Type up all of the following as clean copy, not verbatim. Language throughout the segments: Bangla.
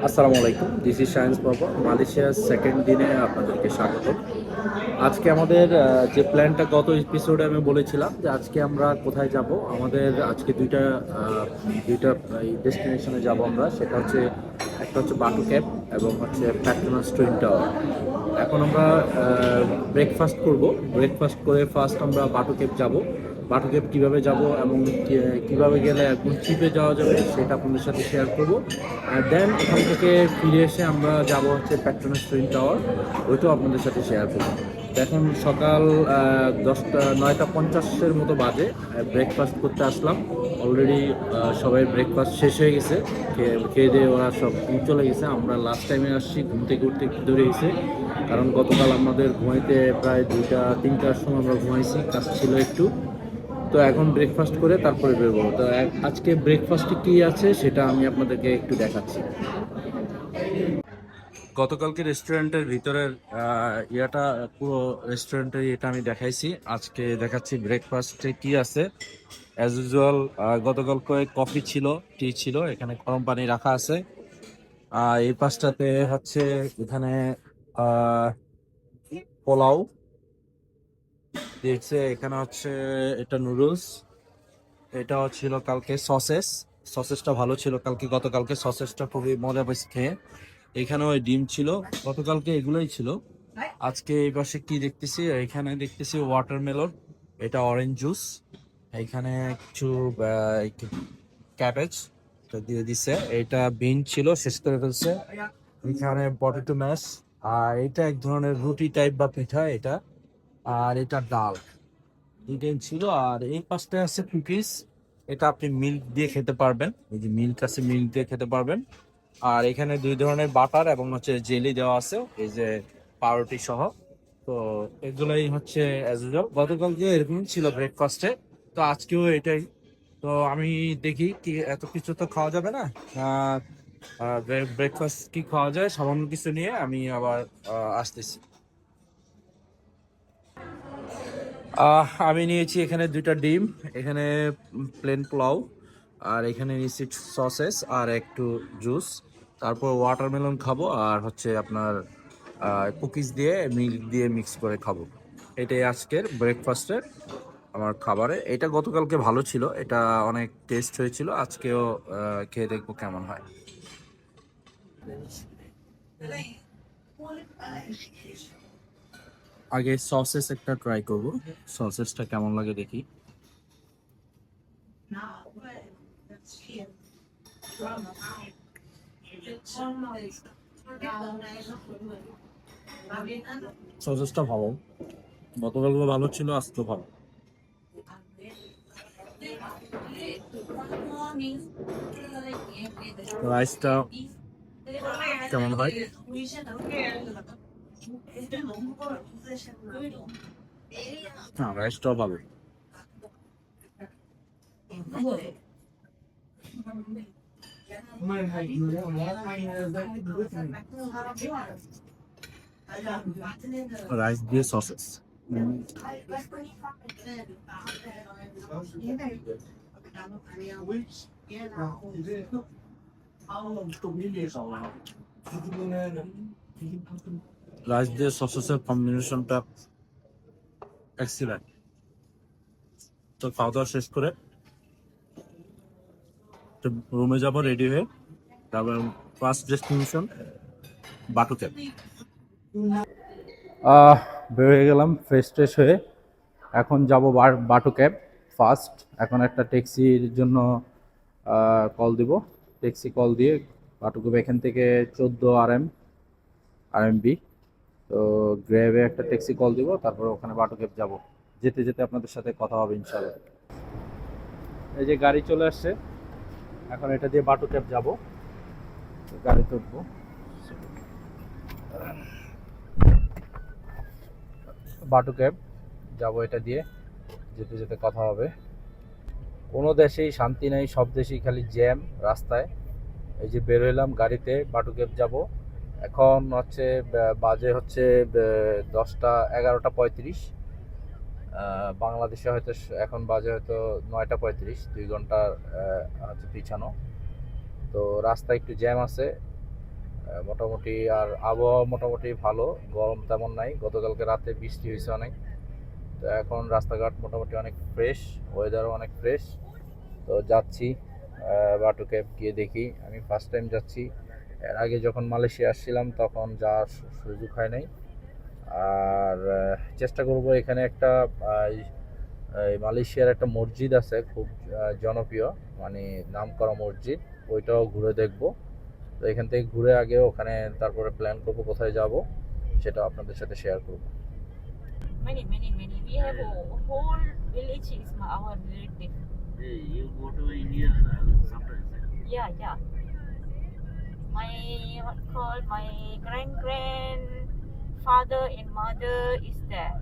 আসসালামু আলাইকুম, দিস ইজ সায়েন্স বাবা। মালয়েশিয়ার সেকেন্ড দিনে আপনাদেরকে স্বাগত। আজকে আমাদের যে প্ল্যানটা গত এপিসোডে আমি বলেছিলাম যে আজকে আমরা কোথায় যাব। আমাদের আজকে দুইটা ডেস্টিনেশনে যাব আমরা। সেটা হচ্ছে একটা হচ্ছে বাটু ক্যাপ এবং হচ্ছে প্যাট্রোনাস টুইন টাওয়ার। এখন আমরা ব্রেকফাস্ট করব। ব্রেকফাস্ট করে ফার্স্ট আমরা বাটু ক্যাপ যাব। বাটু ক্যাপ কীভাবে যাব এবং কীভাবে গেলে একদম চিপে যাওয়া যাবে সেটা আপনাদের সাথে শেয়ার করব। আর দেন এখান থেকে ফিরে এসে আমরা যাব হচ্ছে প্যাট্রোনাস টুইন টাওয়ার, ওইটাও আপনাদের সাথে শেয়ার করব। তো এখন সকাল 9:50 মতো বাজে। ব্রেকফাস্ট করতে আসলাম। অলরেডি সবাই ব্রেকফাস্ট শেষ হয়ে গেছে, খেয়ে দিয়ে ওরা সব চলে গেছে। আমরা লাস্ট টাইমে আসছি, ঘুম থেকে উঠতে একটু ধরে গেছে, কারণ গতকাল আমাদের ঘুমাইতে প্রায় 2টা-3টার সময় আমরা ঘুমাইছি, কাজ ছিল একটু। তো এখন ব্রেকফাস্ট করে তারপরে বেরোবো। তো আজকে ব্রেকফাস্টে কি আছে সেটা আমি আপনাদেরকে একটু দেখাচ্ছি। গতকালকে রেস্টুরেন্টের ভিতরের ইয়েটা, পুরো রেস্টুরেন্টের এটা আমি দেখাইছি। আজকে দেখাচ্ছি ব্রেকফাস্টে কি আছে। অ্যাজ ইউজুয়াল গতকালকে কফি ছিল, টি ছিল, এখানে গরম পানি রাখা আছে। এই পাশটাতে হচ্ছে এখানে আহ, পোলাও দিয়েছে। এখানে হচ্ছে এটা নুডলস। এটা ছিল কালকে সসেস। সসেসটা ভালো ছিল কালকে, গতকালকে সসেসটা খুবই মজা পেয়েছি খেয়ে। এখানে ওই ডিম ছিল, গতকালকে এগুলোই ছিল। আজকে এই পাশে কি দেখতেছি, এখানে দেখতেছি ওয়াটারমেলন, এটা অরেঞ্জ জুস। এখানে কিছু ক্যাবেজ দিয়ে দিছে। এটা বিন ছিল, শেষ করে ফেলছে। এখানে পটেটো ম্যাশ, আর এটা এক ধরনের রুটি টাইপ বা পিঠা এটা। আর এটা ডাল, দুইটাই ছিল। আর এই পাশটায় আছে কুকিজ, এটা আপনি মিল্ক দিয়ে খেতে পারবেন। এই যে মিল্ক আছে, মিল্ক দিয়ে খেতে পারবেন। আর এখানে দুই ধরনের বাটার এবং হচ্ছে জেলি দেওয়া আছে, এই যে পাউরুটি সহ। তো এগুলোই হচ্ছে অ্যাজ ইউজুয়াল, গতকালকে এরকম ছিল ব্রেকফাস্টে, তো আজকেও এটাই। তো আমি দেখি কি, এত কিছু তো খাওয়া যাবে না। ব্রেকফাস্ট কি খাওয়া যায় সামান্য কিছু নিয়ে আমি আবার আসতেছি। আমি নিয়েছি এখানে দুইটা ডিম, এখানে প্লেন পোলাও, আর এখানে নিয়েছি সসেস আর একটু জুস। তারপর ওয়াটারমেলন খাবো, আর হচ্ছে আপনার কুকিজ দিয়ে মিল্ক দিয়ে মিক্স করে খাবো। এটাই আজকের ব্রেকফাস্টের আমার খাবারে। এটা গতকালকে ভালো ছিল, এটা অনেক টেস্ট হয়েছিল। আজকেও খেয়ে দেখবো কেমন হয়। আগে সসেস একটা ট্রাই করব, সসেসটা কেমন লাগে দেখি। সসেসটা ভালো, গতকালকে ভালো ছিল, আজকে ভালো। রাইসটা কেমন হয়? হ্যাঁ, রাইসটাও ভালো। রাইস দিয়ে সসেস। রাইস দিয়ে সসেসের কম্বিনেশনটা এক্সিলেন্ট। তো খাওয়া দাওয়া শেষ করে রুমে যাব রেডি হয়ে। তারপর ফার্স্ট ডেস্টিনেশন বাটু ক্যাপ। বের হয়ে গেলাম ফ্রেশ ট্রেশ হয়ে। এখন যাব বাটু ক্যাব ফার্স্ট। এখন একটা ট্যাক্সির জন্য কল দিব। ট্যাক্সি কল দিয়ে বাটু ক্যাব এখান থেকে 14 RMB। তো গ্র্যাবে একটা ট্যাক্সি কল দিব, তারপর ওখানে বাটু ক্যাব যাব। যেতে যেতে আপনাদের সাথে কথা হবে ইনশাআল্লাহ। এই যে গাড়ি চলে আসছে, এখন এটা দিয়ে বাটু ক্যাব যাব। গাড়িতে উঠবো, বাটু ক্যাব যাব, এটা দিয়ে যেতে যেতে কথা হবে। কোনো দেশেই শান্তি নেই, সব দেশেই খালি জ্যাম রাস্তায়। এই যে বের হইলাম গাড়িতে, বাটু ক্যাব যাব। এখন হচ্ছে বাজে হচ্ছে 11টা 35। বাংলাদেশে হয়তো এখন বাজে হয়তো 9টা 35, 2 ঘন্টা হচ্ছে পিছানো। তো রাস্তায় একটু জ্যাম আছে। মোটামুটি আর আবহাওয়া মোটামুটি ভালো, গরম তেমন নাই। গতকালকে রাতে বৃষ্টি হয়েছে অনেক। তো এখন রাস্তাঘাট মোটামুটি অনেক ফ্রেশ, ওয়েদারও অনেক ফ্রেশ। তো যাচ্ছি বাটু কেভ গিয়ে দেখি। আমি ফার্স্ট টাইম যাচ্ছি। এর আগে যখন মালয়েশিয়া আসছিলাম তখন যাওয়ার সুযোগ হয় নাই। আর চেষ্টা করব এখানে একটা এই মালয়েশিয়ার একটা মসজিদ আছে খুব জনপ্রিয়, মানে নামকরা মসজিদ, ওইটাও ঘুরে দেখব। তো এখান থেকে ঘুরে আগে ওখানে তারপরে প্ল্যান করব কোথায় যাব, সেটা আপনাদের সাথে শেয়ার করব। Many, many, many. We have a whole village is our relative. Hey, you go to India sometimes. Yeah, yeah. My what called my grandfather and mother is there.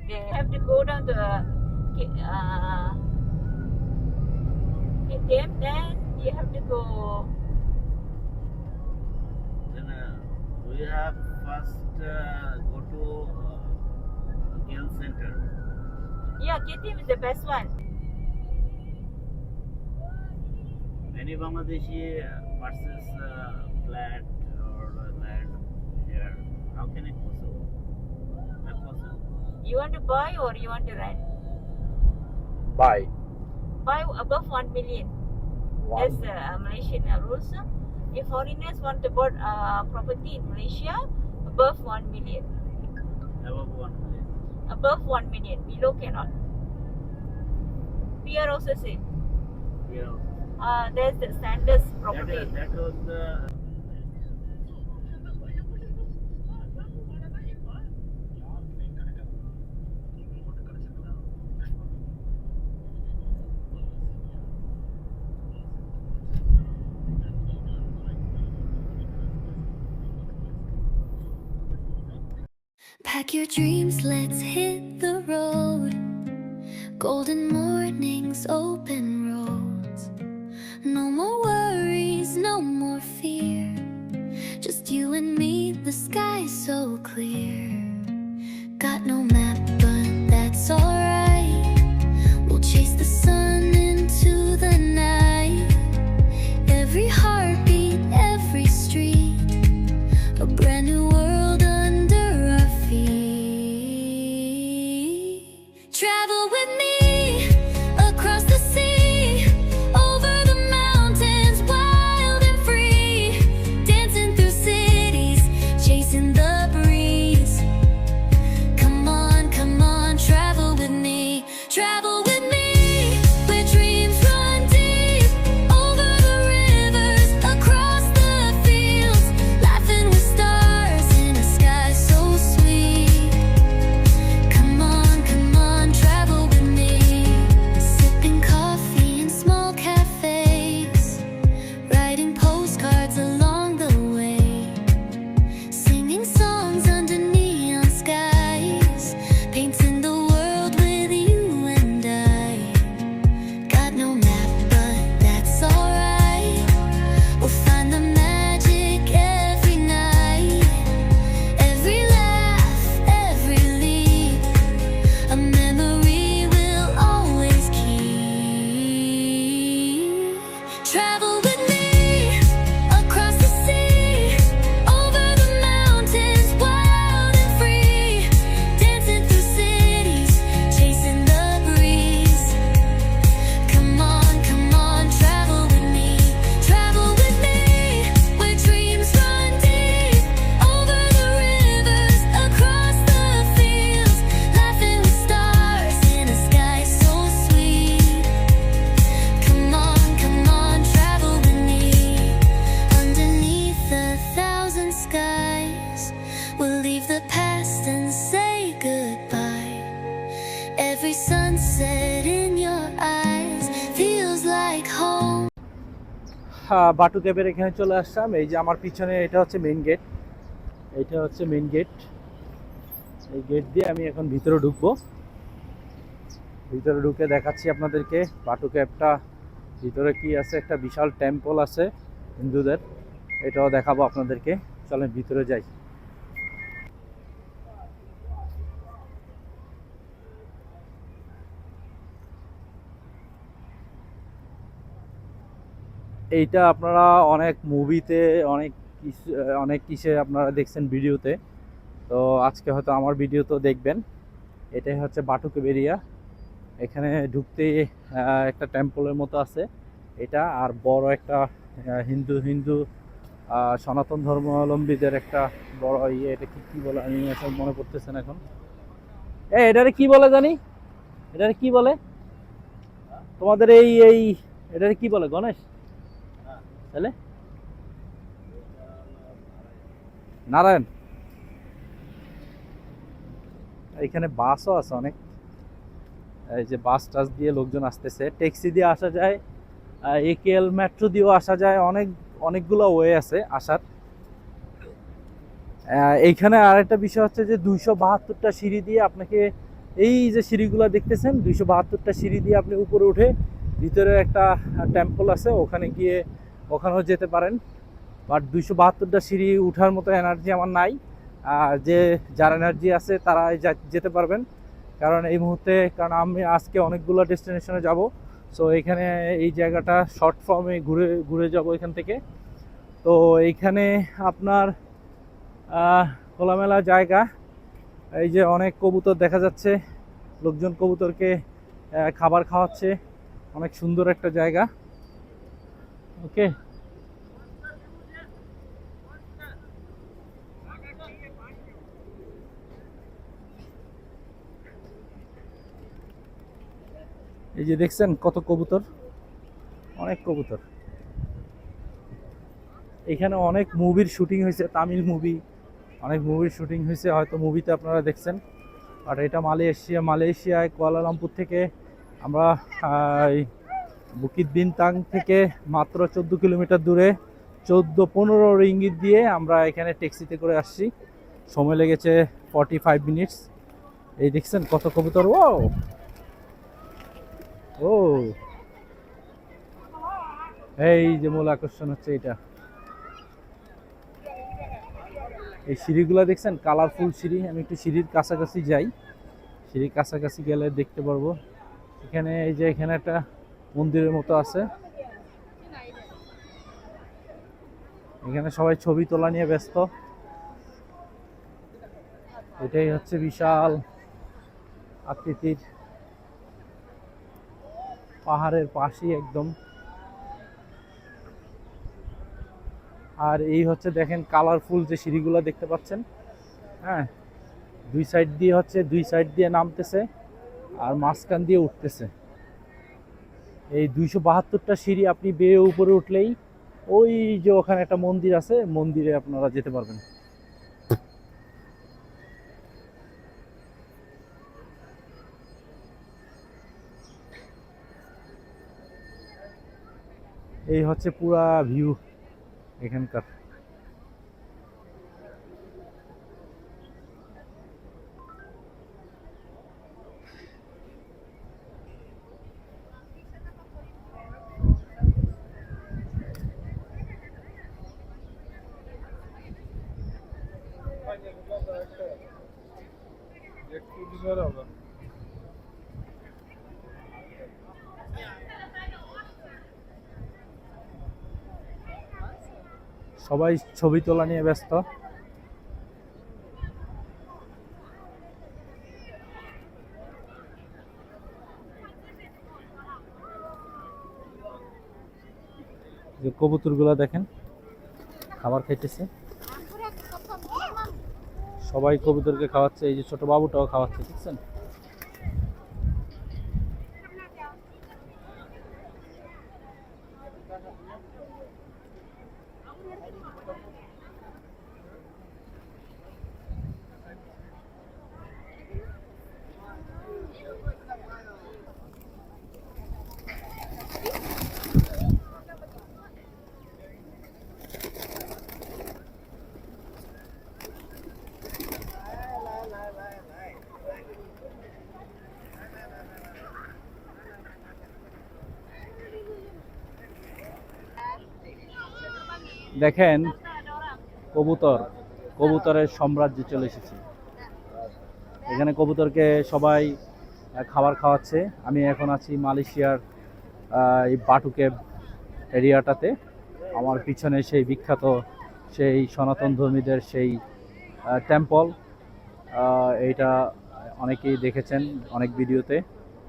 They have to go down to KTM. Then you have to go. Then we have first go to Gale Center. Yeah, KTM is the best one. Many Bangladeshi purchase flat or land here. How can it possible? Not possible. You want to buy or you want to rent? Buy Buy above 1 million. That's Malaysian rules. If foreigners want to buy property in Malaysia, above 1 million. Above 1 million. Above 1 million. Below cannot. PR also same. Yeah. There's the standards property. That was the. Pack your dreams, let's hit the road. Golden mornings, open roads. No more worries, no more fear. Just you and me, the sky's so clear. Got no map, but that's alright. We'll chase the sun into the night. Every heartbeat, every street, a brand new world under our feet. Travel with me across the sea, over the mountains, wild and free, dancing through cities, chasing the breeze. Come on, travel with me, travel with me, where dreams run deep, over the rivers, across the fields, laughing with stars in a sky so sweet. Come on, travel with me, sipping coffee in small cafes, writing postcards along the way, singing songs under neon skies, painting the world with you and I. Got no map, but that's alright. We'll find the magic every night, every laugh, every leap, a memory we'll always keep. Travel with me across the sea, over the mountains, wild and free, dancing through cities, chasing the breeze. Come on, travel with me, where dreams run deep, over the rivers, across the fields, laughing with stars in a sky so sweet. Come on, travel with me, underneath a thousand skies, we'll leave the past and say goodbye. Every sunset in your eyes feels like home. বাটু কেভের এখানে চলে আসলাম। এই যে আমার পিছনে এটা হচ্ছে মেইন গেট, এটা হচ্ছে মেইন গেট। এই গেট দিয়ে আমি এখন ভিতরে ঢুকবো। ভিতরে ঢুকে দেখাচ্ছি আপনাদেরকে বাটু কেভটা ভিতরে কি আছে। একটা বিশাল টেম্পল আছে হিন্দুদের, এটাও দেখাবো আপনাদেরকে। চলেন ভিতরে যাই। এইটা আপনারা অনেক মুভিতে, অনেক অনেক কিসে আপনারা দেখছেন ভিডিওতে, তো আজকে হয়তো আমার ভিডিও তো দেখবেন। এটাই হচ্ছে বাটুকেব এরিয়া। এখানে ঢুকতে একটা টেম্পলের মতো আছে এটা, আর বড় একটা হিন্দু হিন্দু সনাতন ধর্মাবলম্বীদের একটা বড় ইয়ে, এটা কি বলে আমি এখন মনে পড়তেছে না এখন। এটারে কি বলে জানি, এটারে কি বলে তোমাদের এই এই এটারে কি বলে গণেশ তাহলে? নারায়ণ। এখানে বাসও আছে অনেক, এই যে বাস টাস দিয়ে লোকজন আসতেছে, ট্যাক্সি দিয়ে আসা যায়, একেএল মেট্রো দিয়েও আসা যায়, অনেকগুলো ওয়ে আছে আসার। এইখানে আরেকটা বিষয় হচ্ছে যে 272টা সিঁড়ি দিয়ে আপনাকে, এই যে সিঁড়িগুলো দেখতেছেন 272টা সিঁড়ি দিয়ে আপনি উপরে উঠে ভিতরে একটা টেম্পল আছে, ওখানে গিয়ে ওখানেও যেতে পারেন। বাট 272টা সিঁড়ি উঠার মতো এনার্জি আমার নাই। যে যার এনার্জি আছে তারা যেতে পারবেন, কারণ এই মুহূর্তে, কারণ আমি আজকে অনেকগুলো ডেস্টিনেশনে যাব। সো এখানে এই জায়গাটা শর্ট ফর্মে ঘুরে ঘুরে যাব এখান থেকে। তো এইখানে আপনার খোলামেলা জায়গা, এই যে অনেক কবুতর দেখা যাচ্ছে, লোকজন কবুতরকে খাবার খাওয়াচ্ছে, অনেক সুন্দর একটা জায়গা। ওকে, এই যে দেখছেন কত কবুতর, অনেক কবুতর। এখানে অনেক মুভির শুটিং হয়েছে, তামিল মুভি, অনেক মুভির শুটিং হয়েছে, হয়তো মুভিতে আপনারা দেখছেন। আর এটা মালয়েশিয়ায় কুয়ালালামপুর থেকে আমরা বুকিত বিনতাং থেকে মাত্র 14 কিলোমিটার দূরে 14-15 রিঙ্গিত দিয়ে আমরা এখানে ট্যাক্সিতে করে আসছি। সময় লেগেছে 45 মিনিটস। এই দেখছেন কত কবুতর। ও ও এই যে মূল আকর্ষণ হচ্ছে এটা, এই সিঁড়িগুলো দেখছেন, কালারফুল সিঁড়ি। আমি একটু সিঁড়ির কাছাকাছি যাই, সিঁড়ির কাছাকাছি গেলে দেখতে পারবো। এখানে এই যে এখানে একটা মন্দিরের মতো আছে, এখানে সবাই ছবি তোলা নিয়ে ব্যস্ত। এটাই হচ্ছে বিশাল আকৃতির পাহাড়ের পাশেই একদম। আর এই হচ্ছে দেখেন কালারফুল যে সিঁড়িগুলো দেখতে পাচ্ছেন, হ্যাঁ, দুই সাইড দিয়ে নামতেছে আর মাঝখান দিয়ে উঠতেছে। এই 272টা সিঁড়ি আপনি বেয়ে উপরে উঠলেই ওই যে ওখানে একটা মন্দির আছে, মন্দিরে আপনারা যেতে পারবেন। এই হচ্ছে পুরা ভিউ এখানকার। সবাই ছবি তোলা নিয়ে ব্যস্ত। যে কবুতরগুলো দেখেন খাবার খাইতেছে, সবাই কবুতরকে খাওয়াচ্ছে। এই যে ছোট বাবুটাও খাওয়াচ্ছে, দেখছেন। দেখেন কবুতরের সাম্রাজ্যে চলে এসেছি। এখানে কবুতরকে সবাই খাবার খাওয়াচ্ছে। আমি এখন আছি মালয়েশিয়ার এই বাটুকেব এরিয়াটাতে। আমার পিছনে সেই বিখ্যাত সেই সনাতন ধর্মীদের সেই টেম্পল। এইটা অনেকেই দেখেছেন অনেক ভিডিওতে।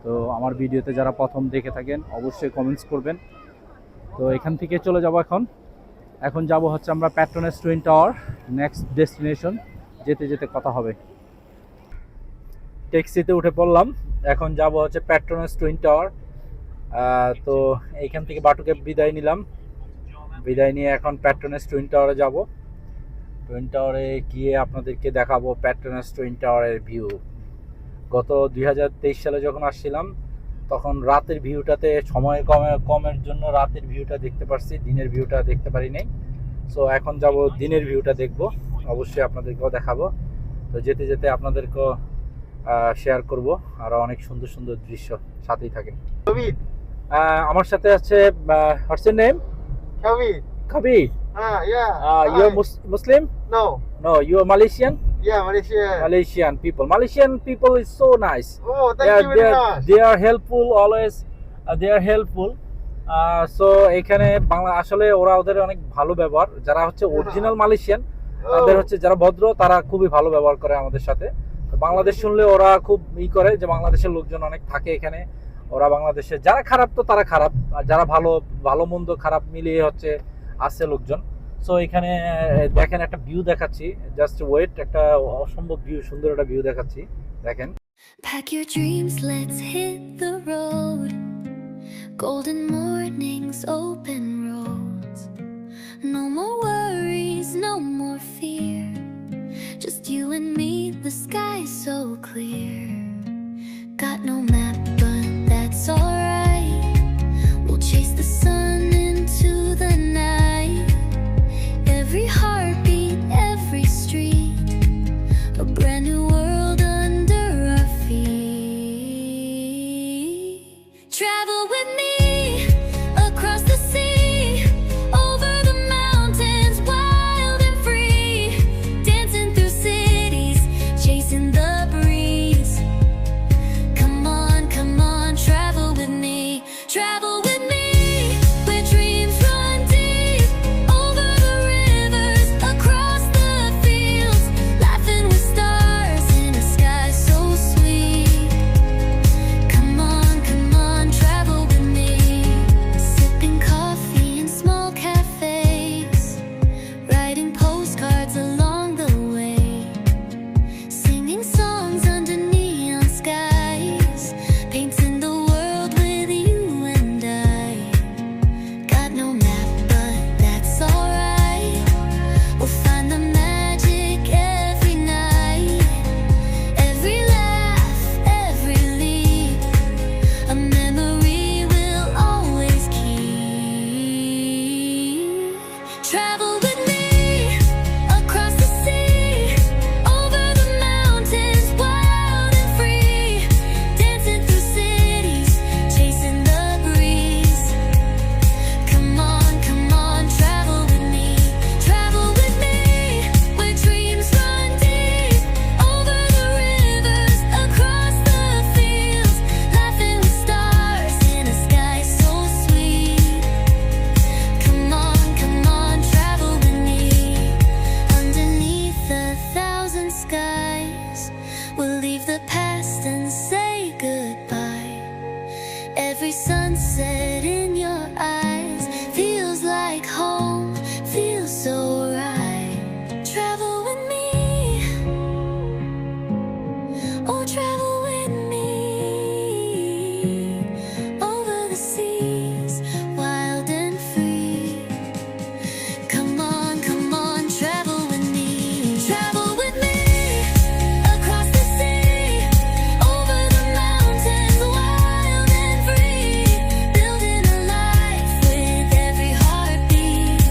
তো আমার ভিডিওতে যারা প্রথম দেখে থাকেন অবশ্যই কমেন্টস করবেন। তো এখান থেকে চলে যাব এখন যাব হচ্ছে আমরা Petronas twin tower, next destination. যেতে যেতে কথা হবে। ট্যাক্সিতে উঠে পড়লাম, এখন যাব হচ্ছে প্যাট্রোনাস টুইন টাওয়ার। তো এইখান থেকে বাটুকে বিদায় নিলাম, বিদায় নিয়ে এখন প্যাট্রোনাস টুইন টাওয়ারে যাব। টুইন টাওয়ারে গিয়ে আপনাদেরকে দেখাবো প্যাট্রোনাস টুইন টাওয়ারের ভিউ। গত 2023 সালে যখন আসছিলাম তখন রাতের ভিউটাতে সময় কমের জন্য রাতের ভিউটা দেখতে পারছি, দিনের ভিউটা দেখতে পারি নাই। সো এখন যাব দিনের ভিউটা দেখব, অবশ্যই আপনাদেরকেও দেখাবো। তো যেতে যেতে আপনাদেরকেও শেয়ার করব আরো অনেক সুন্দর সুন্দর দৃশ্য, সাথেই থাকেন। আমার সাথে আছে what's your name? Kavit. Kabi. Yeah. You're Hi. Muslim? No. No, you're Malaysian? Yeah, Malaysia. Malaysian people is so nice. Oh, thank you very much. They are helpful always. They are helpful. So এখানে বাংলা আসলে ওদের অনেক ভালো ব্যবহার। যারা হচ্ছে অরিজিনাল মালয়েশিয়ান, তাদের হচ্ছে যারা ভদ্র, তারা খুবই ভালো ব্যবহার করে আমাদের সাথে। তো বাংলাদেশ শুনলে ওরা খুব করে যে বাংলাদেশের লোকজন অনেক থাকে এখানে। ওরা বাংলাদেশে যারা খারাপ তো তারা খারাপ, আর যারা ভালো, ভালো মন্দ খারাপ মিলিয়ে হচ্ছে আছে লোকজন। সো এখানে দেখেন একটা ভিউ দেখাচ্ছি, জাস্ট ওয়েট, একটা অসম্ভব ভিউ, সুন্দর একটা ভিউ দেখাচ্ছি, দেখেন। Pack your dreams, let's hit the road. Golden mornings, open roads. No more worries, no more fear. Just you and me, the sky's so clear. Got no map, but that's alright. We'll chase the sun into the night. Every heartbeat, every street, a brand new world under our feet. Travel with me across the sea, over the mountains, wild and free, dancing through cities, chasing the breeze. Come on, travel with me, travel with me, where dreams run deep, over the rivers, across the fields, laughing with stars in a sky so sweet. Come on, travel with me, sipping coffee in small cafes, writing postcards along the way, singing songs under neon skies, painting the world with you and I. Got no map, but that's alright. We'll find the magic every night, every laugh, every leap, a memory we'll always keep. Travel with me across the sea, over the mountains, wild and free, dancing through cities, chasing the breeze. Come on, travel with me, where dreams run deep, over the rivers, across the fields, laughing with stars in a sky so sweet. Come on, travel with me, underneath a thousand skies. We'll leave the past and say goodbye. Every sunset in your eyes feels like home, feels so right. Travel with me, oh travel with me, over the seas, wild and free. Come on, travel with me, across the sea, over the mountains, wild and free, building a life with every heartbeat.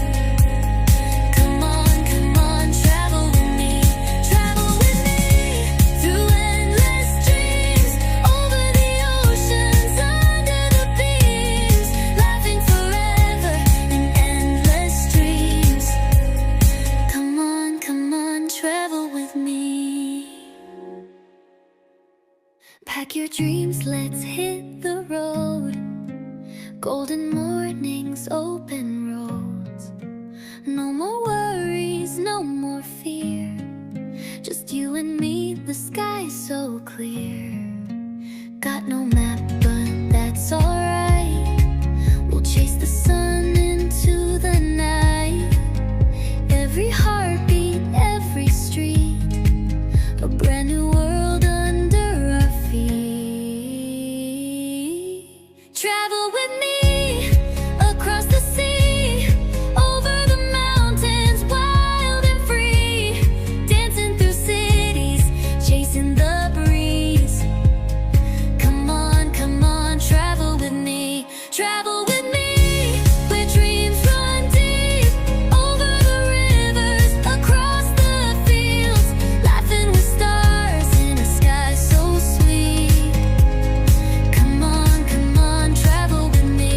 Come on, travel with me, through endless dreams, over the oceans, under the beams, laughing forever in endless dreams. Come on, travel with me. Pack your dreams, let's hit the road. Golden mornings, open roads. No more worries. fear. Just you and me, the sky's so clear. Got no map, but that's alright. We'll chase the sun into the night. Every heartbeat, every street, a brand new world under our feet. Travel with me across the sea, over the mountains, wild and free, dancing through cities, chasing the breeze. Come on, travel with me, travel with me, where dreams run deep, over the rivers, across the fields, laughing with stars in a sky so sweet. Come on, travel with me,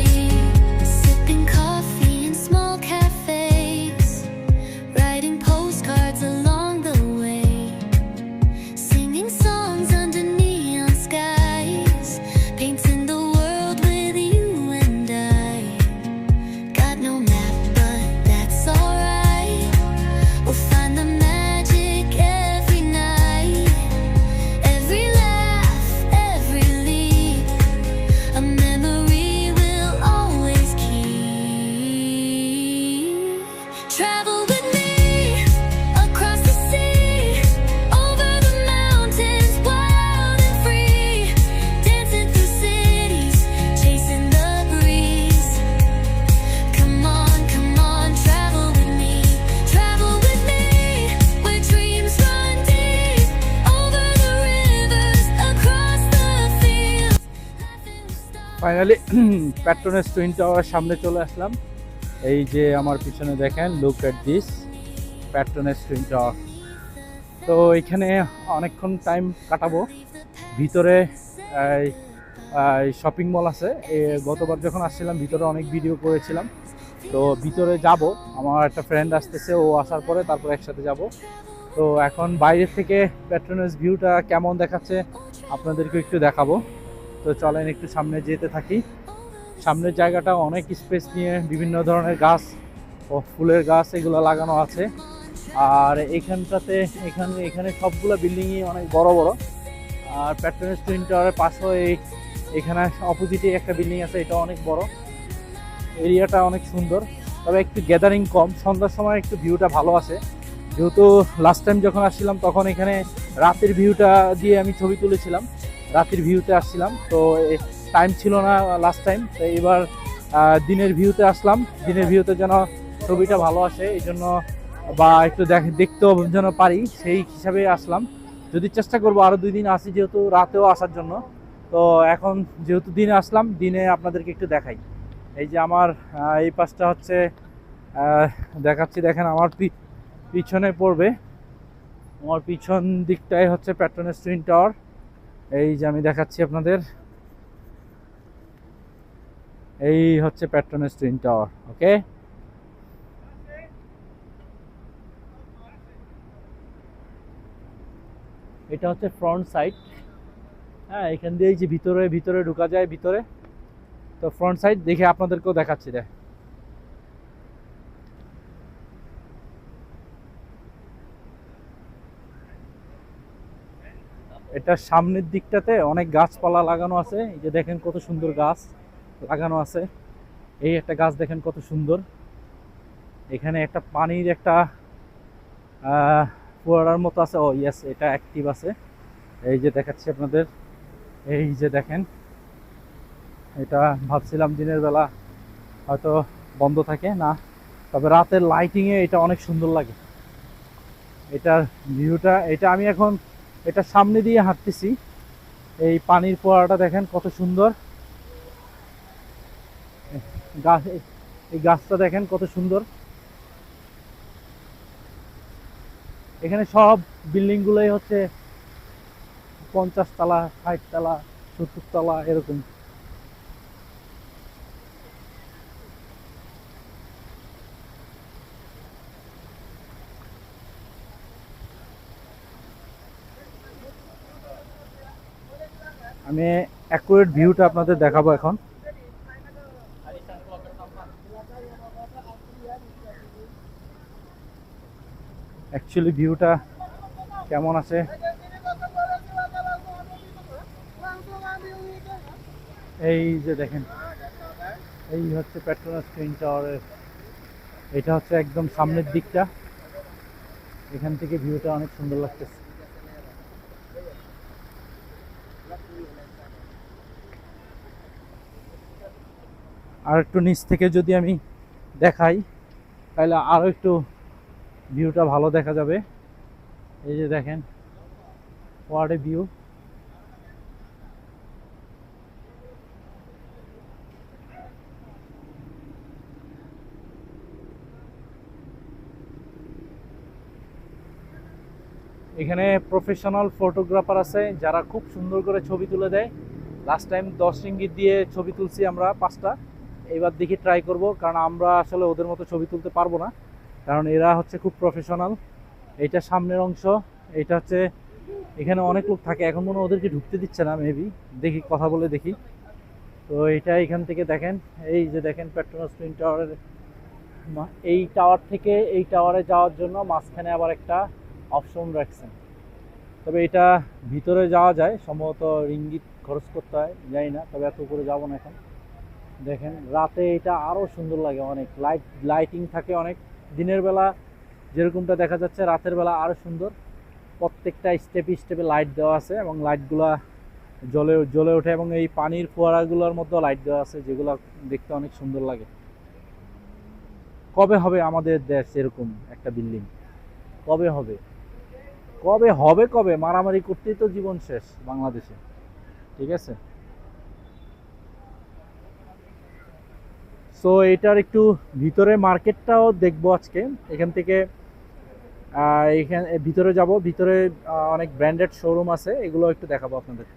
sipping coffee in small cafes, writing postcards along the way, singing songs under neon skies, painting the world with you and I. Got no map, but that's alright. We'll find the magic every night, every laugh, every leap, a memory we'll always keep. Travel with me across the sea, over the mountains, wild and free, dancing through cities, chasing the breeze. Come on, travel with me, where dreams run deep, over the rivers, across the fields, laughing with stars. Finally Petronas twin টাওয়ারের সামনে চলে আসলাম। এই যে আমার পিছনে দেখেন, look at this Petronas twin tower. তো এখানে অনেকক্ষণ টাইম কাটাবো। ভিতরে শপিং মল আছে। গতবার যখন আসছিলাম ভিতরে অনেক ভিডিও করেছিলাম। তো ভিতরে যাব, আমার একটা ফ্রেন্ড আসতেছে, ও আসার পরে তারপর একসাথে যাব। তো এখন বাইরের থেকে পেট্রোনেস ভিউটা কেমন দেখাচ্ছে আপনাদেরকে একটু দেখাবো। তো চলেন একটু সামনে যেতে থাকি। সামনের জায়গাটা অনেক স্পেস নিয়ে বিভিন্ন ধরনের গাছ ও ফুলের গাছ এগুলো লাগানো আছে। আর এখানটাতে এখানে সবগুলো বিল্ডিংই অনেক বড় বড়। আর পেট্রোনেস টুইন টাওয়ারের পাশেও এখানে অপোজিটে একটা বিল্ডিং আছে, এটা অনেক বড়। এরিয়াটা অনেক সুন্দর, তবে একটু গ্যাদারিং কম। সন্ধ্যার সময় একটু ভিউটা ভালো আসে, যেহেতু লাস্ট টাইম যখন আসছিলাম তখন এখানে রাতের ভিউটা দিয়ে আমি ছবি তুলেছিলাম, রাতের ভিউতে আসছিলাম। তো টাইম ছিল না লাস্ট টাইম, তো এবার দিনের ভিউতে আসলাম। দিনের ভিউতে যেন ছবিটা ভালো আসে এই জন্য, বা একটু দেখতেও যেন পারি সেই হিসাবে আসলাম। যদি চেষ্টা করবো আরও 2 দিন আসি, যেহেতু রাতেও আসার জন্য। তো এখন যেহেতু দিনে আসলাম, দিনে আপনাদেরকে একটু দেখাই। এই যে আমার এই পাশটা হচ্ছে দেখাচ্ছি, দেখেন আমার পিছনে পড়বে, আমার পিছন দিকটাই হচ্ছে পেট্রোনেস টুইন টাওয়ার। এই যে আমি দেখাচ্ছি আপনাদের, এই হচ্ছে পেট্রোনেস টুইন টাওয়ার। ওকে, এটা হচ্ছে ফ্রন্ট সাইড। হ্যাঁ, এখান দিয়ে এই যে ভিতরে ঢোকা যায় ভিতরে। তো ফ্রন্ট সাইড দেখে আপনাদেরকেও দেখাচ্ছি। এটা সামনের দিকটাতে অনেক গাছপালা লাগানো আছে। এই যে দেখেন কত সুন্দর গাছ লাগানো আছে। এই একটা গাছ দেখেন কত সুন্দর। এখানে একটা পানির একটা ফোয়ারার মতো আছে। ও ইয়েস, এটা অ্যাক্টিভ আছে। এই যে দেখাচ্ছি আপনাদের, এই যে দেখেন। এটা ভাবছিলাম দিনের বেলা হয়তো বন্ধ থাকে না, তবে রাতের লাইটিংয়ে এটা অনেক সুন্দর লাগে। এটার ভিউটা, এটা আমি এখন এটার সামনে দিয়ে হাঁটতেছি। এই পানির ফোয়ারাটা দেখেন কত সুন্দর। গাছ, এই গাছটা দেখেন কত সুন্দর। এখানে সব বিল্ডিং গুলোই হচ্ছে 50 তলা, 60 তলা, 70 তলা এরকম। আমি অ্যাকুরেট ভিউটা আপনাদের দেখাবো এখন। অ্যাকচুয়ালি ভিউটা কেমন আছে এই যে দেখেন, এই হচ্ছে পেট্রোনাস টুইন টাওয়ারের, এটা হচ্ছে একদম সামনের দিকটা, এখান থেকে ভিউটা অনেক সুন্দর লাগতেছে। আর একটু নিচ থেকে যদি আমি দেখাই তাহলে আরো একটু ভিউটা ভালো দেখা যাবে। এই যে দেখেন, হোয়াট এ ভিউ। এখানে প্রফেশনাল ফটোগ্রাফার আছে যারা খুব সুন্দর করে ছবি তুলে দেয়। লাস্ট টাইম 10 রিঙ্গিত দিয়ে ছবি তুলছি আমরা 5টা, এবার দেখি ট্রাই করব, কারণ আমরা আসলে ওদের মতো ছবি তুলতে পারবো না, কারণ এরা হচ্ছে খুব প্রফেশনাল। এইটা সামনের অংশ, এইটা হচ্ছে, এখানে অনেক লোক থাকে, এখন মনে হয় ওদেরকে ঢুকতে দিচ্ছে না, মেবি দেখি, কথা বলে দেখি। তো এইটা এখান থেকে দেখেন, এই যে দেখেন পেট্রোনাস টুইন টাওয়ারের, এই টাওয়ার থেকে এই টাওয়ারে যাওয়ার জন্য মাঝখানে আবার একটা অপশন রাখছেন। তবে এটা ভিতরে যাওয়া যায়, সম্ভবত রিঙ্গিত খরচ করতে হয়, জানি না, তবে এত উপরে যাবো না এখন। দেখেন রাতে এটা আরো সুন্দর লাগে, অনেক লাইটিং থাকে অনেক, দিনের বেলা যেরকমটা দেখা যাচ্ছে রাতের বেলা আরো সুন্দর। প্রত্যেকটা স্টেপে স্টেপে লাইট দেওয়া আছে এবং লাইটগুলা জ্বলে জ্বলে ওঠে, এবং এই পানির ফোয়ারাগুলোর মধ্যেও লাইট দেওয়া আছে, যেগুলো দেখতে অনেক সুন্দর লাগে। কবে হবে আমাদের দেশ এরকম একটা বিল্ডিং? কবে হবে, কবে হবে, কবে? মারামারি করতেই তো জীবন শেষ বাংলাদেশে, ঠিক আছে। সো এটার একটু ভিতরে মার্কেটটাও দেখবো আজকে, এখান থেকে এখানে ভিতরে যাব, ভিতরে অনেক ব্র্যান্ডেড শোরুম আছে, এগুলো একটু দেখাবো আপনাদের।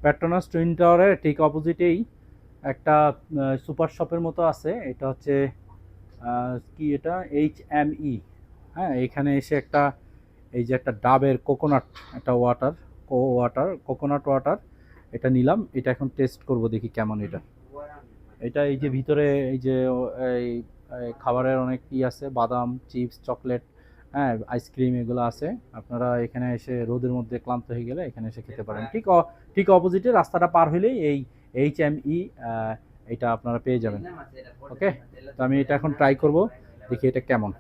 পেট্রোনাস টুইন টাওয়ারের ঠিক অপোজিটেই একটা সুপার শপের মতো আছে, এটা হচ্ছে কি, এটা HME। হ্যাঁ, এখানে এসে একটা, এই যে একটা ডাবের কোকোনাট, একটা কোকোনাট ওয়াটার, এটা নিলাম, এটা এখন টেস্ট করব, দেখি কেমন এটা। এটা এই যে ভিতরে এই যে এই খাবারের অনেক আছে, বাদাম, চিপস, চকলেট, হ্যাঁ, আইসক্রিম, এগুলো আছে। আপনারা এখানে এসে রোদের মধ্যে ক্লান্ত হয়ে গেলে এখানে এসে খেতে পারেন। ঠিক অপোজিটে রাস্তাটা পার হলেই এই HME এটা আপনারা পেয়ে যাবেন। ওকে, তো আমি এটা এখন ট্রাই করব, দেখি এটা কেমন।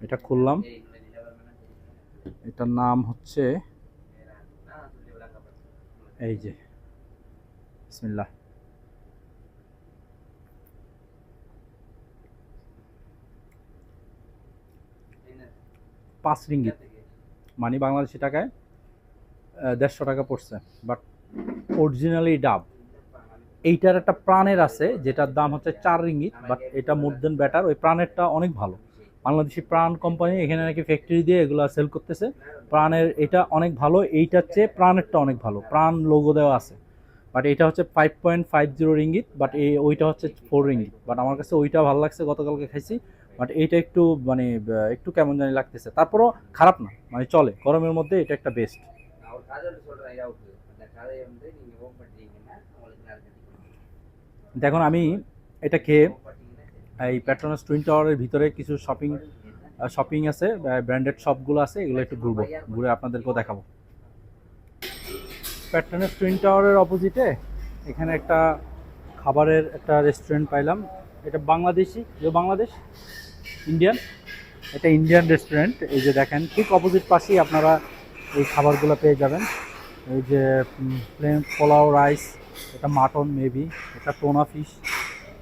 এটা খুললাম, এটার নাম হচ্ছে, এই যে বিসমিল্লাহ, রিঙ্গিত, মানে বাংলাদেশি টাকায় 150 টাকা পড়ছে, বাট অরিজিনালি ডাব। এইটার একটা প্রাণের আছে যেটার দাম হচ্ছে 4 রিঙ্গিত, বাট এটা মোর দেন বেটার, ওই প্রাণেরটা অনেক ভালো। বাংলাদেশি প্রাণ কোম্পানি এখানে নাকি ফ্যাক্টরি দিয়ে এগুলো সেল করতেছে, প্রাণের এটা অনেক ভালো, এইটার চেয়ে প্রাণেরটা অনেক ভালো, প্রাণ লোগো দেওয়া আছে। বাট এটা হচ্ছে 5.50 রিঙ্গিত, বাট ওইটা হচ্ছে 4 রিঙ্গিত, বাট আমার কাছে ওইটা ভালো লাগছে, গতকালকে খাইছি। বাট এইটা একটু মানে একটু কেমন জানি লাগতেছে, তারপরও খারাপ না, মানে চলে, গরমের মধ্যে এটা একটা বেস্ট। দেখুন আমি এটা খেয়ে এই পেট্রোনাস টুইন টাওয়ারের ভিতরে কিছু শপিং আছে, ব্র্যান্ডেড শপগুলো আছে, এগুলো একটু ঘুরবো, ঘুরে আপনাদেরকেও দেখাবো। পেট্রোনাস টুইন টাওয়ারের অপোজিটে এখানে একটা খাবারের একটা রেস্টুরেন্ট পাইলাম, এটা বাংলাদেশি, বাংলাদেশ ইন্ডিয়ান, এটা ইন্ডিয়ান রেস্টুরেন্ট। এই যে দেখেন ঠিক অপোজিট পাশেই আপনারা এই খাবারগুলো পেয়ে যাবেন। এই যে প্লেন পোলাও রাইস, এটা মাটন মেবি, এটা টোনা ফিশ,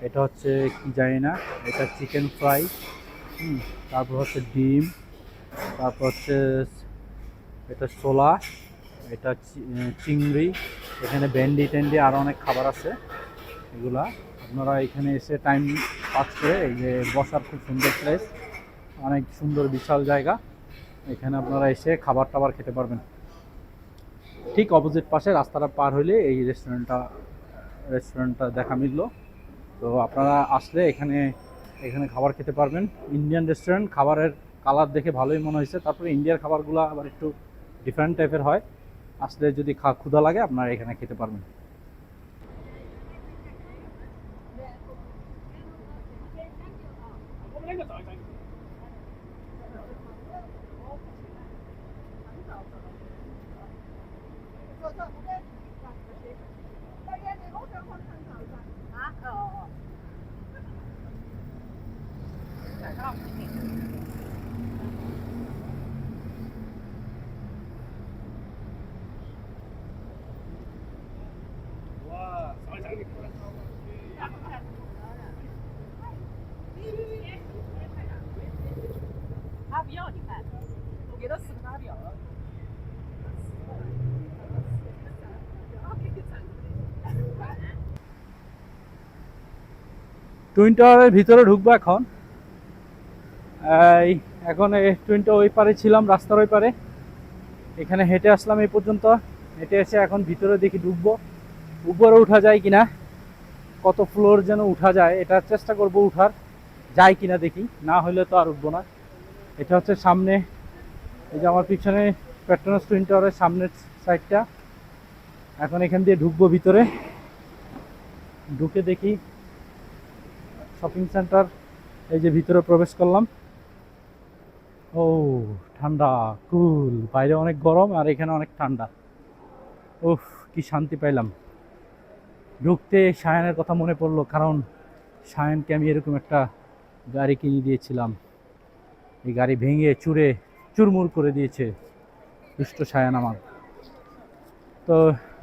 এটা হচ্ছে কি জানি না, এটা চিকেন ফ্রাই, তারপর হচ্ছে ডিম, তারপর হচ্ছে এটা ছোলা, এটা চিংড়ি, এখানে ভেন্ডি টেন্ডি আরও অনেক খাবার আছে। এগুলা আপনারা এখানে এসে টাইম পাস করে, এই যে বসার খুব সুন্দর প্লেস, অনেক সুন্দর বিশাল জায়গা, এখানে আপনারা এসে খাবার টাবার খেতে পারবেন। ঠিক অপোজিট পাশে রাস্তাটা পার হইলে এই রেস্টুরেন্টটা দেখা মিলল। তো আপনারা আসলে এখানে খাবার খেতে পারবেন। ইন্ডিয়ান রেস্টুরেন্ট, খাবারের কালার দেখে ভালোই মনে হয়েছে। তারপরে ইন্ডিয়ার খাবারগুলো আবার একটু ডিফারেন্ট টাইপের হয়। আসলে যদি ক্ষুধা লাগে আপনারা এখানে খেতে পারবেন। টুইন টাওয়ারের ভিতরে ঢুকবো এখন। এখন টুইন টাওয়ার ওই পারে ছিলাম, রাস্তার ওই পারে। এখানে হেঁটে আসলাম এই পর্যন্ত। হেঁটে এসে এখন ভিতরে দেখি ঢুকবো, উপরে উঠা যায় কিনা, কত ফ্লোর যেন উঠা যায়, এটা চেষ্টা করব উঠার, যায় কিনা দেখি, না হলে তো আর উঠবো না। এটা হচ্ছে সামনে, এই যে আমার পিছনে পেট্রোনাস টুইন টাওয়ারের সামনের সাইডটা। এখন এখান দিয়ে ঢুকবো ভিতরে, ঢুকে দেখি শপিং সেন্টার। এই যে ভিতরে প্রবেশ করলাম। ও ঠান্ডা, কুল, বাইরে অনেক গরম আর এখানে অনেক ঠান্ডা। উফ, কি শান্তি পাইলাম। ঢুকতে সায়ানের কথা মনে পড়লো, কারণ সায়ানকে আমি এরকম একটা গাড়ি কিনে দিয়েছিলাম। এই গাড়ি ভেঙে চুরে চুরমুর করে দিয়েছে দুষ্ট সায়ান আমার। তো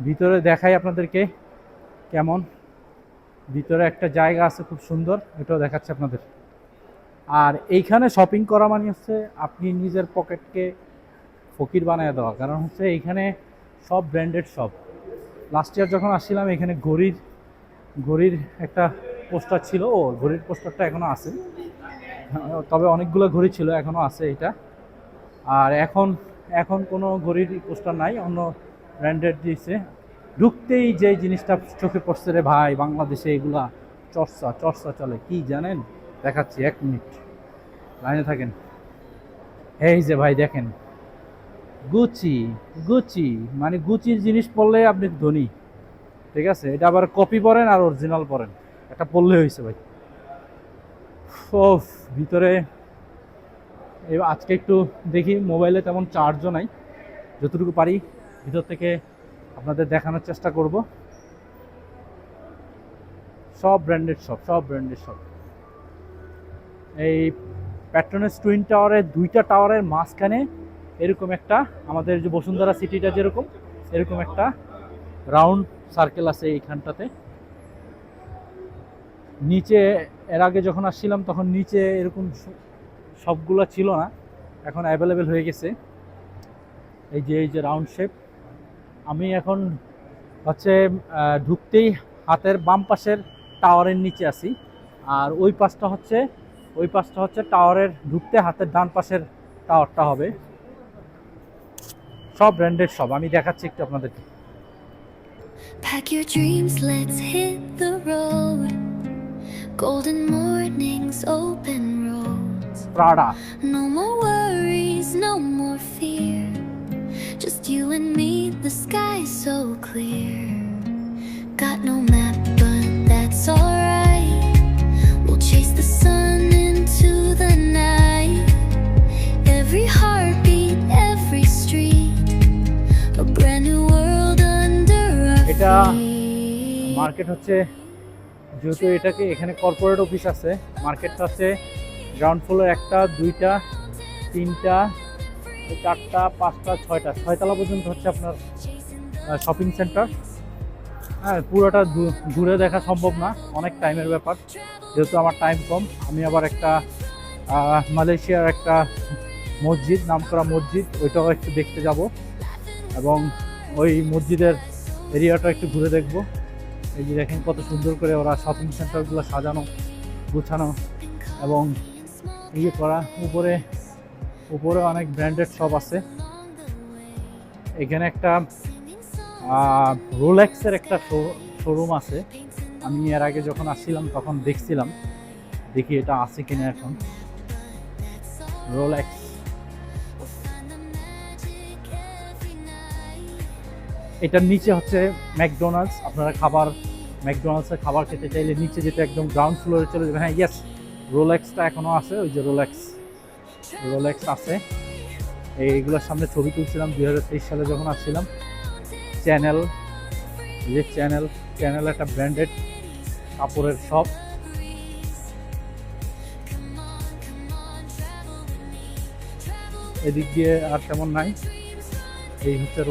ভিতরে দেখাই আপনাদেরকে কেমন। ভিতরে একটা জায়গা আছে খুব সুন্দর, এটাও দেখাচ্ছে আপনাদের। আর এইখানে শপিং করা মানে হচ্ছে আপনি নিজের পকেটকে ফকির বানিয়ে দেওয়া। কারণ হচ্ছে এইখানে সব ব্র্যান্ডেড সব। লাস্ট ইয়ার যখন আসছিলাম এখানে ঘড়ির একটা পোস্টার ছিল। ও, ঘড়ির পোস্টারটা এখনও আছে, তবে অনেকগুলো ঘড়ি ছিল, এখনও আছে এটা। আর এখন কোনো ঘড়ির পোস্টার নাই, অন্য ব্র্যান্ডেড দিয়েছে। ঢুকতেই যে জিনিসটা চোখে পড়ছে রে ভাই, বাংলাদেশে এগুলা চর্চা চলে কি জানেন, দেখাচ্ছি, 1 মিনিট লাইনে থাকেন। এই যে ভাই দেখেন, গুচি মানে গুচির জিনিস পড়লে আপনি ধনী, ঠিক আছে? এটা আবার কপি পরেন আর অরিজিনাল পরেন, একটা পড়লে হয়েছে ভাই। ভিতরে আজকে একটু দেখি, মোবাইলে তেমন চার্জও নাই, যতটুকু পারি ভিতর থেকে আপনাদের দেখানোর চেষ্টা করব। সব ব্র্যান্ডেড সব। এই পেট্রোনাস টুইন টাওয়ারের 2টা টাওয়ারের মাঝখানে এরকম একটা, আমাদের যে বসুন্ধরা সিটিটা যেরকম, এরকম একটা রাউন্ড সার্কেল আছে এইখানটাতে। নিচে এর আগে যখন আসছিলাম তখন নিচে এরকম সবগুলো ছিল না, এখন অ্যাভেলেবেল হয়ে গেছে। এই যে রাউন্ড শেপ। আমি এখন হচ্ছে ঢুকতেই হাতের বাম পাশের টাওয়ারের নিচে আছি, আর ওই পাশটা হচ্ছে টাওয়ারের ঢুকতে হাতের ডান পাশের টাওয়ারটা হবে। সব ব্র্যান্ডেড সব, আমি দেখাচ্ছি একটু আপনাদেরকে। Pack your dreams, let's hit the road. Golden mornings, open roads. Prada, No more worries, no more fear. Just you and me, the sky's so clear. Got no map, but that's alright. We'll chase the sun into the night. Every heartbeat, every street, a brand new world under our এটা feet. মার্কেট হচ্ছে, যেহেতু এটাকে এখানে কর্পোরেট অফিস আছে, মার্কেটটা হচ্ছে গ্রাউন্ড ফ্লোর 1টা 2টা 3টা 4টা 5টা 6টা 6তলা পর্যন্ত হচ্ছে আপনার শপিং সেন্টার। হ্যাঁ, পুরোটা ঘুরে দেখা সম্ভব না, অনেক টাইমের ব্যাপার। যেহেতু আমার টাইম কম, আমি আবার একটা মালয়েশিয়ার একটা মসজিদ, নামকরা মসজিদ, ওইটাও একটু দেখতে যাব এবং ওই মসজিদের এরিয়াটা একটু ঘুরে দেখব। এই যে দেখেন কত সুন্দর করে ওরা শপিং সেন্টারগুলো সাজানো গুছানো এবং ইয়ে করা। উপরে অনেক ব্র্যান্ডেড শপ আছে। এখানে একটা রোলেক্সের একটা শোরুম আছে। আমি এর আগে যখন আসছিলাম তখন দেখছিলাম, দেখি এটা আছে কিনা এখন। রোলেক্স, এটার নিচে হচ্ছে ম্যাকডোনাল্ডস। আপনারা ম্যাকডোনাল্ডসের খাবার খেতে চাইলে নিচে যেতে একদম গ্রাউন্ড ফ্লোরে চলে যাবেন। হ্যাঁ, ইয়েস, রোলেক্সটা এখনও আছে। ওই যে রোলেক্স আছে। এইগুলোর সামনে ছবি তুলছিলাম 2023 সালে যখন আসছিলাম। চ্যানেল একটা ব্র্যান্ডেড কাপড়ের শপ। এদিক দিয়ে আর তেমন নাই। এই হচ্ছে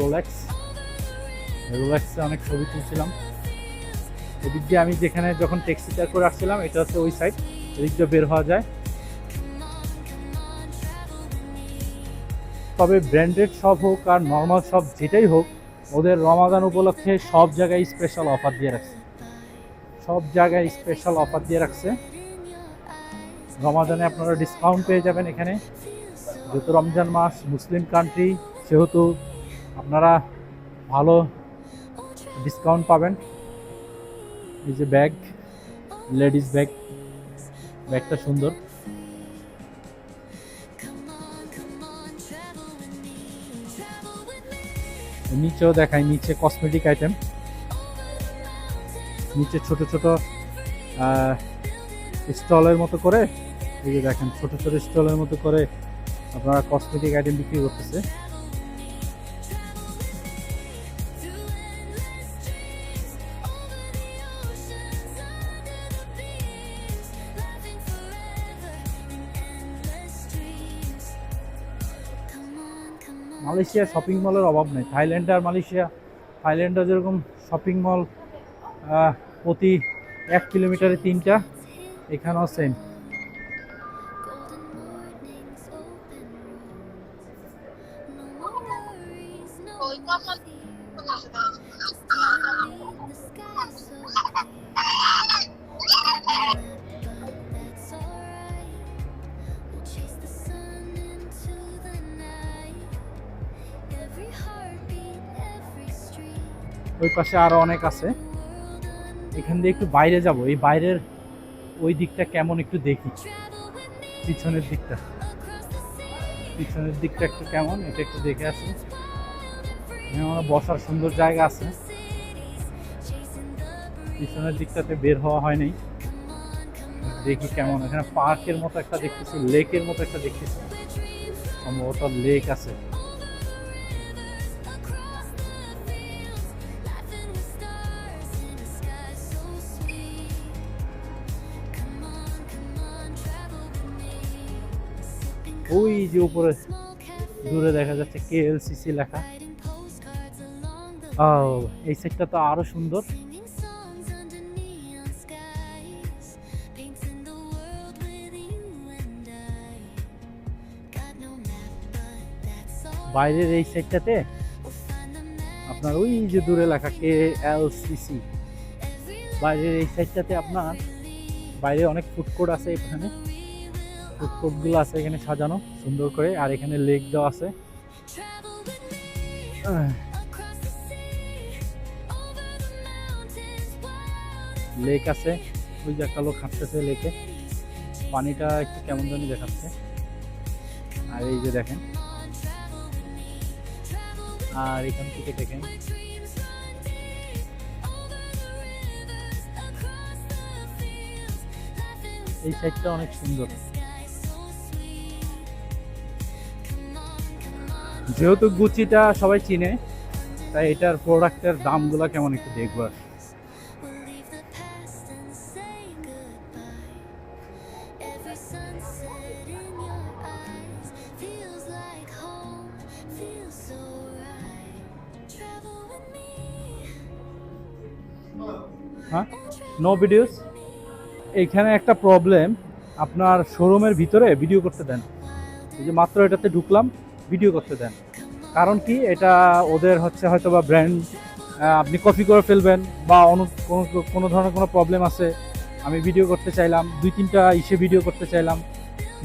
রোলেক্সে অনেক ছবি তুলছিলাম। এদিক দিয়ে আমি যেখানে যখন ট্যাক্সিটা করে আসছিলাম, এটা হচ্ছে ওই সাইড, এদিক দিয়ে বের হওয়া যায়। তবে ব্র্যান্ডেড শপ হোক আর নর্মাল শপ যেটাই হোক, ওদের রমাদান উপলক্ষে সব জায়গায় স্পেশাল অফার দিয়ে রাখছে। রমাদানে আপনারা ডিসকাউন্ট পেয়ে যাবেন এখানে। যেহেতু রমজান মাস, মুসলিম কান্ট্রি, সেহেতু আপনারা ভালো ডিসকাউন্ট পাবেন। এই যে লেডিস ব্যাগটা সুন্দর। নিচেও দেখায়, নিচে কসমেটিক আইটেম, নিচে ছোট ছোট স্টলের মতো করে, এই যে দেখেন ছোট ছোট স্টলের মতো করে আপনারা কসমেটিক আইটেম বিক্রি করতেছে। মালয়েশিয়া শপিং মলের অভাব নেই। থাইল্যান্ডে যেরকম শপিং মল প্রতি 1 কিলোমিটারে 3টা, এখানেও সেম। ওই পাশে আরো অনেক আছে। এখান দিয়ে একটু বাইরে যাব। এই বাইরের ওই দিকটা কেমন একটু দেখি। পিছনের দিকটা একটু কেমন, এটা একটু দেখে আসি। বসার সুন্দর জায়গা আছে। পিছনের দিকটাতে বের হওয়া হয়নি, দেখি কেমন। এখানে পার্কের মতো একটা দেখতেছি, লেকের মতো একটা দেখতেছি, সম্ভবত লেক আছে। ওই যে উপরে দূরে দেখা যাচ্ছে KLCC লেখা। এই সাইডটা তো আরো সুন্দর। বাইরের এই সাইডটাতে আপনার ওই যে দূরে লেখা KLCC, বাইরের এই সাইডটাতে আপনার বাইরে অনেক ফুড কোর্ট আছে। এখানে ফুড কোর্টগুলো আছে এখানে সাজানো সুন্দর করে। আর এখানে লেক দেওয়া আছে। লেক আছে, ওই যে একটা লোক হাঁটতেছে লেকে, পানিটা একটু কেমন জানি দেখাচ্ছে। আর এই যে দেখেন, আর এখান থেকে দেখেন এই সাইডটা অনেক সুন্দর। যেহেতু গুচিটা সবাই চিনে, তাই এটার প্রোডাক্টের দামগুলো কেমন একটু দেখবো। আর হ্যাঁ, নো ভিডিওস। এইখানে একটা প্রবলেম, আপনার শোরুমের ভিতরে ভিডিও করতে দেন। এই যে মাত্র এটাতে ঢুকলাম, ভিডিও করতে দেন। কারণ কি, এটা ওদের হচ্ছে হয়তো বা ব্র্যান্ড, আপনি কপি করে ফেলবেন বা কোনো ধরনের কোনো প্রবলেম আছে। আমি ভিডিও করতে চাইলাম, 2-3টা ভিডিও করতে চাইলাম,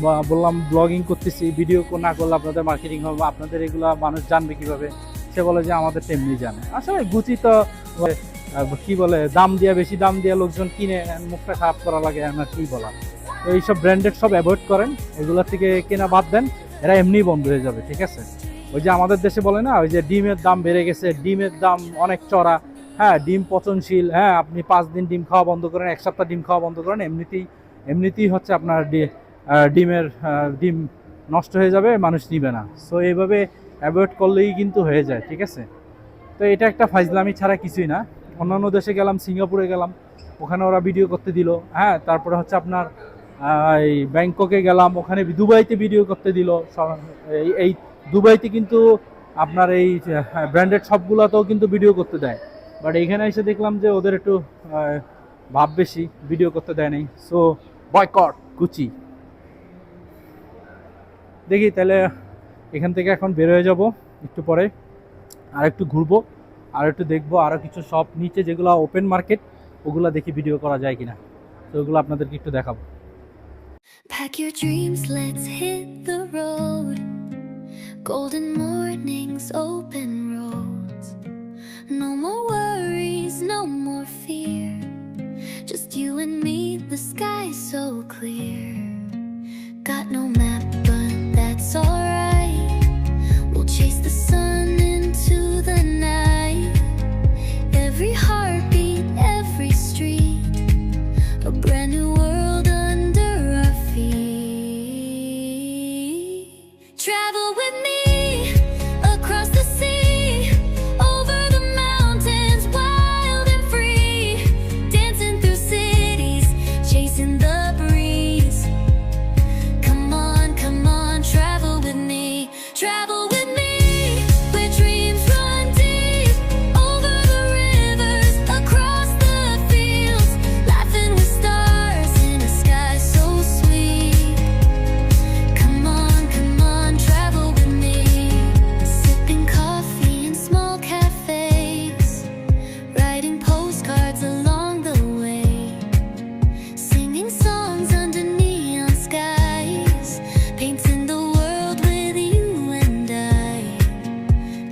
বা বললাম ব্লগিং করতেছি, ভিডিও না করলে আপনাদের মার্কেটিং হবে, আপনাদের এগুলা মানুষ জানবে কীভাবে। সে বলে যে আমাদের তেমনি জানে। আসলে গুচি তো কি বলে দাম দিয়ে, বেশি দাম দিয়ে লোকজন কিনে মুখটা খারাপ করা লাগে, আমার কি বলা। তো এইসব ব্র্যান্ডেড সব অ্যাভয়েড করেন, এগুলোর থেকে কেনা বাদ দেন, এরা এমনিই বন্ধ হয়ে যাবে, ঠিক আছে। ওই যে আমাদের দেশে বলে না, ওই যে ডিমের দাম বেড়ে গেছে, ডিমের দাম অনেক চড়া, হ্যাঁ ডিম পচনশীল, হ্যাঁ আপনি 5 দিন ডিম খাওয়া বন্ধ করেন, 1 সপ্তাহ ডিম খাওয়া বন্ধ করেন, এমনিতেই হচ্ছে আপনার ডিম নষ্ট হয়ে যাবে, মানুষ নিবে না। সো এইভাবে অ্যাভয়েড করলেই কিন্তু হয়ে যায়, ঠিক আছে। তো এটা একটা ফাইজলামি ছাড়া কিছুই না। অন্যান্য দেশে গেলাম, সিঙ্গাপুরে গেলাম, ওখানে ওরা ভিডিও করতে দিল, হ্যাঁ তারপরে হচ্ছে আপনার এই ব্যাংককে গেলাম, ওখানে দুবাইতে ভিডিও করতে দিল। এই দুবাইতে কিন্তু আপনার এই ব্র্যান্ডেড শপগুলোতেও কিন্তু ভিডিও করতে দেয়, বাট এইখানে এসে দেখলাম যে ওদের একটু ভাব বেশি, ভিডিও করতে দেয় নাই। So boycott Gucci. দেখি তাহলে এখান থেকে এখন বের হয়ে যাব একটু পরে, আর একটু ঘুরবো, আর একটু দেখবো আরও কিছু শপ নিচে যেগুলো ওপেন মার্কেট, ওগুলো দেখি ভিডিও করা যায় কিনা, তো ওগুলো আপনাদেরকে একটু দেখাবো। Pack your dreams, let's hit the road. Golden mornings, open roads. No more worries, no more fear. Just you and me, the sky's so clear. Got no map, but that's alright. We'll chase the sun into the night. Every heartbeat, every street, a brand new world under our feet. Travel with me across the sea, over the mountains, wild and free, dancing through cities, chasing the breeze. Come on, travel with me, travel with me, where dreams run deep, over the rivers, across the fields, laughing with stars in a sky so sweet. Come on, travel with me, sipping coffee in small cafes, writing postcards along the way, singing songs under neon skies, painting the world with you and I.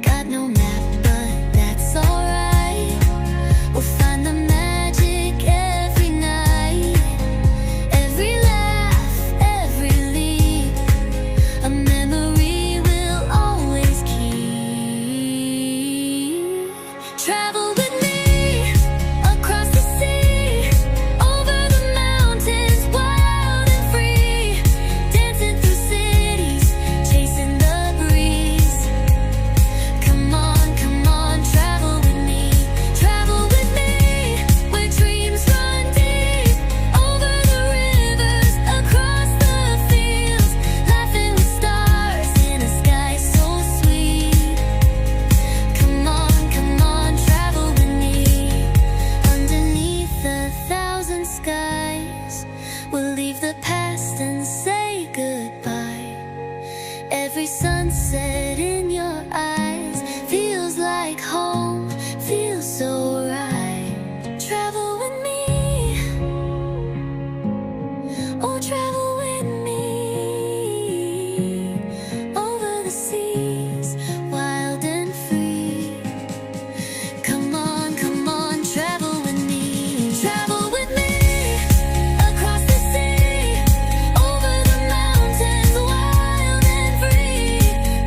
Got no map, but that's alright. We'll find the magic every night, every laugh, every leap, a memory we'll always keep. Travel with me across the sea, over the mountains, wild and free, dancing through cities, chasing the breeze. Come on, travel with me, where dreams run deep, over the rivers, across the fields, laughing with stars in a sky so sweet. Come on, travel with me, underneath 1,000 skies. We'll leave the past and say goodbye. Every sunset in your eyes feels like home, feels so right. Travel with me, oh travel with me, over the seas, wild and free. Come on, travel with me, across the sea, over the mountains, wild and free,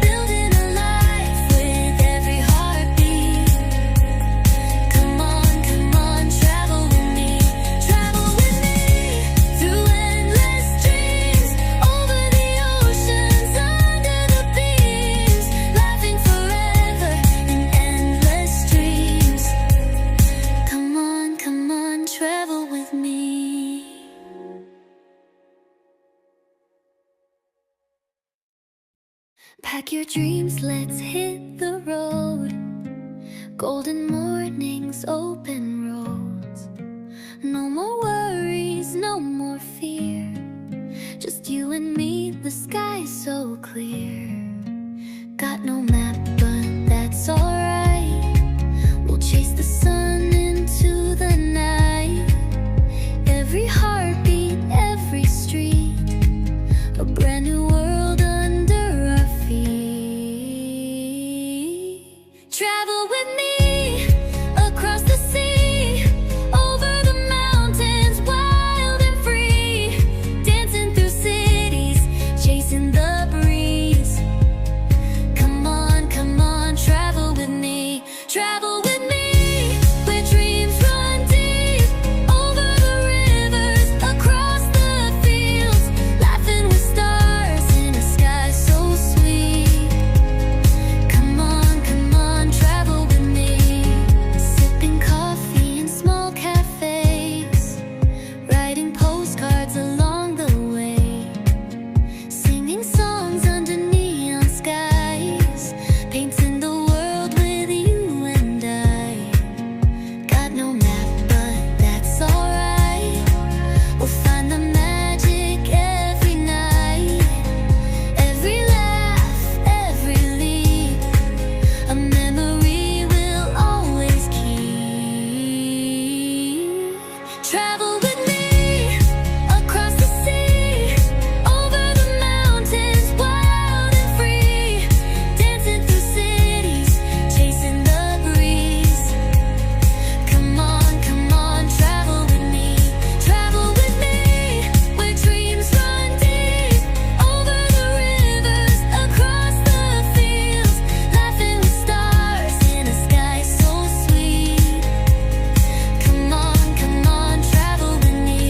building a life with every heartbeat. Come on, travel with me, through endless dreams, over the oceans, under the beams, laughing forever in endless dreams. Come on, travel with me. Pack your dreams, let's hit the road. Golden mornings, open roads. No more worries, no more fear. Just you and me, the sky's so clear. Got no map, but that's alright. We'll chase the sun into the night. Every heartbeat, every street, a brand new world under our feet. Travel with me across the sea, over the mountains, wild and free, dancing through cities, chasing the breeze. Come on, travel with me. Travel with me, where dreams run deep, over the rivers, across the fields, laughing with stars in a sky so sweet. Come on, travel with me. Sipping coffee in small cafes, writing postcards along the way, singing songs under neon skies, painting the world with you and I. Got no map, but that's alright. We'll find the magic every night, every laugh, every leap, a memory we'll always keep. Travel with me across the sea, over the mountains, wild and free, dancing through cities, chasing the breeze. Come on, travel with me. Travel with me, where dreams run deep, over the rivers, across the fields, laughing with stars in a sky so sweet. Come on, travel with me.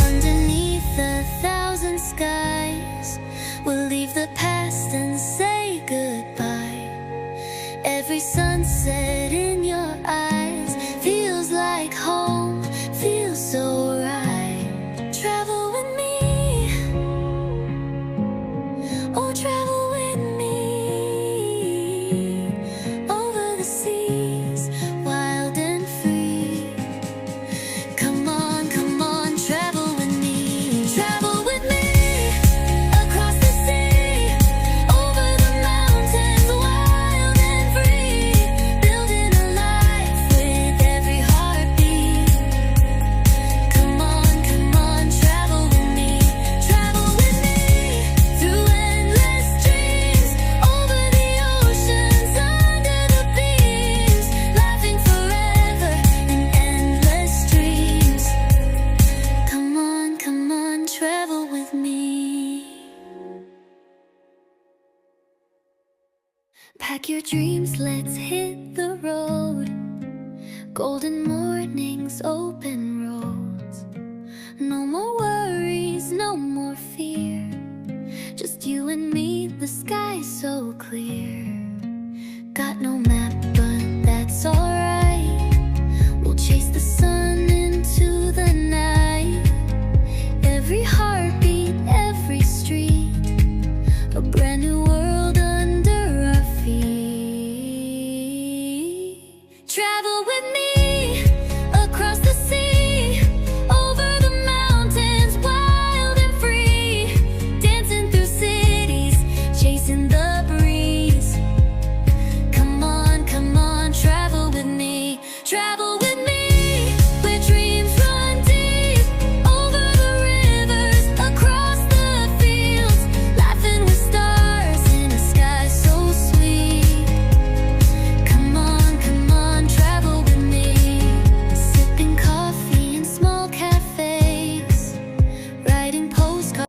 Underneath a thousand skies, we'll leave the past and say goodbye. Every sunset in your eyes feels like home, feels so right. Travel with me, oh travel with me, over the seas, wild and free. Come on, travel with me. Travel with me across the sea, over the mountains, wild and free, building a life with every heartbeat. Come on, travel with me. Travel with me through endless dreams, over the oceans, under the beams, laughing forever in endless dreams. Come on, travel with me. Pack your dreams, let's hit the road. Golden mornings, open roads. No more worries, no more fear. Just you and me, the sky so clear.